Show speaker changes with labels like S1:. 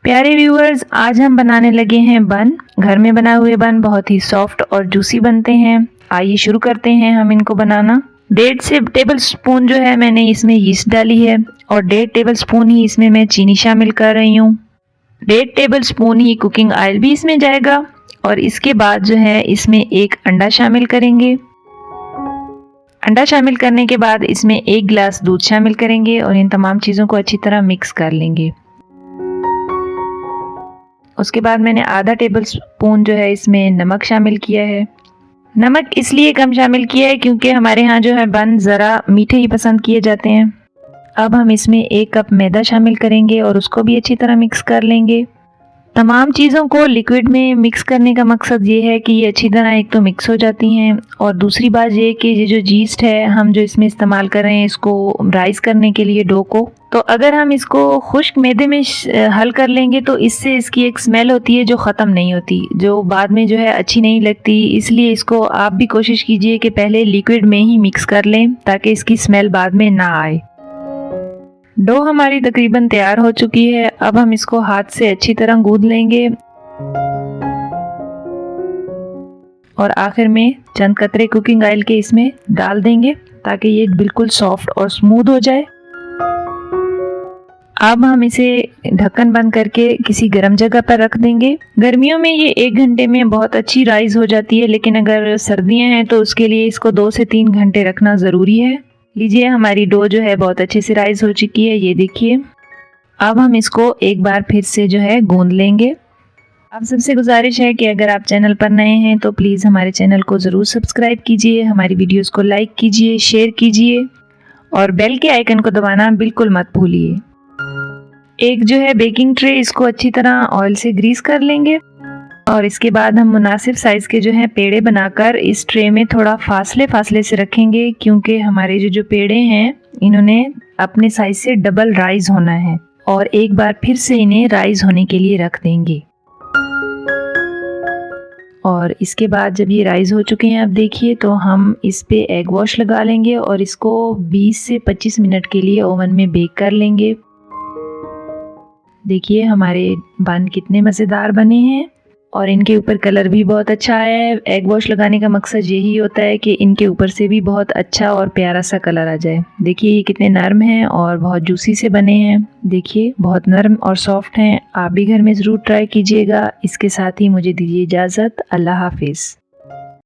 S1: प्यारे व्यूअर्स, आज हम बनाने लगे हैं बन। घर में बनाए हुए बन बहुत ही सॉफ्ट और जूसी बनते हैं। आइए शुरू करते हैं हम इनको बनाना। 1.5 टेबल स्पून जो है मैंने इसमें यीस्ट डाली है और 1.5 टेबल स्पून ही इसमें मैं चीनी शामिल कर रही हूँ। 1.5 टेबल स्पून ही कुकिंग ऑयल भी इसमें जाएगा और इसके बाद जो है इसमें एक अंडा शामिल करेंगे। अंडा शामिल करने के बाद इसमें 1 गिलास दूध शामिल करेंगे और इन तमाम चीज़ों को अच्छी तरह मिक्स कर लेंगे। उसके बाद मैंने आधा टेबल स्पून जो है इसमें नमक शामिल किया है। नमक इसलिए कम शामिल किया है क्योंकि हमारे यहाँ जो है बन ज़रा मीठे ही पसंद किए जाते हैं। अब हम इसमें 1 कप मैदा शामिल करेंगे और उसको भी अच्छी तरह मिक्स कर लेंगे। तमाम चीज़ों को लिक्विड में मिक्स करने का मकसद ये है कि ये अच्छी तरह एक तो मिक्स हो जाती हैं और दूसरी बात ये कि ये जो यीस्ट है हम जो इसमें इस्तेमाल कर रहे हैं इसको राइस करने के लिए डो को, तो अगर हम इसको खुश्क मैदे में हल कर लेंगे तो इससे इसकी एक स्मेल होती है जो ख़त्म नहीं होती, जो बाद में जो है अच्छी नहीं लगती। इसलिए इसको आप भी कोशिश कीजिए कि पहले लिक्विड में ही मिक्स कर लें ताकि इसकी स्मेल बाद में ना आए। डो हमारी तकरीबन तैयार हो चुकी है। अब हम इसको हाथ से अच्छी तरह गूंद लेंगे और आखिर में चंद कतरे कुकिंग ऑयल के इसमें डाल देंगे ताकि ये बिल्कुल सॉफ्ट और स्मूथ हो जाए। अब हम इसे ढक्कन बंद करके किसी गर्म जगह पर रख देंगे। गर्मियों में ये 1 घंटे में बहुत अच्छी राइज हो जाती है, लेकिन अगर सर्दियां हैं तो उसके लिए इसको 2 से 3 घंटे रखना ज़रूरी है। लीजिए, हमारी डो जो है बहुत अच्छे से राइज हो चुकी है, ये देखिए। अब हम इसको एक बार फिर से जो है गूंद लेंगे। अब सबसे गुजारिश है कि अगर आप चैनल पर नए हैं तो प्लीज़ हमारे चैनल को ज़रूर सब्सक्राइब कीजिए, हमारी वीडियोस को लाइक कीजिए, शेयर कीजिए और बेल के आइकन को दबाना बिल्कुल मत भूलिए। एक जो है बेकिंग ट्रे, इसको अच्छी तरह ऑयल से ग्रीस कर लेंगे और इसके बाद हम मुनासिब साइज़ के जो है पेड़े बनाकर इस ट्रे में थोड़ा फासले से रखेंगे क्योंकि हमारे जो पेड़े हैं इन्होंने अपने साइज से डबल राइज होना है और एक बार फिर से इन्हें राइज होने के लिए रख देंगे। और इसके बाद जब ये राइज हो चुके हैं, अब देखिए, तो हम इस पे एग वॉश लगा लेंगे और इसको 20 से 25 मिनट के लिए ओवन में बेक कर लेंगे। देखिए हमारे बन कितने मज़ेदार बने हैं और इनके ऊपर कलर भी बहुत अच्छा आया है। एग वॉश लगाने का मकसद यही होता है कि इनके ऊपर से भी बहुत अच्छा और प्यारा सा कलर आ जाए। देखिए ये कितने नरम हैं और बहुत जूसी से बने हैं। देखिए बहुत नरम और सॉफ्ट हैं। आप भी घर में ज़रूर ट्राई कीजिएगा। इसके साथ ही मुझे दीजिए इजाज़त। अल्लाह हाफिज़।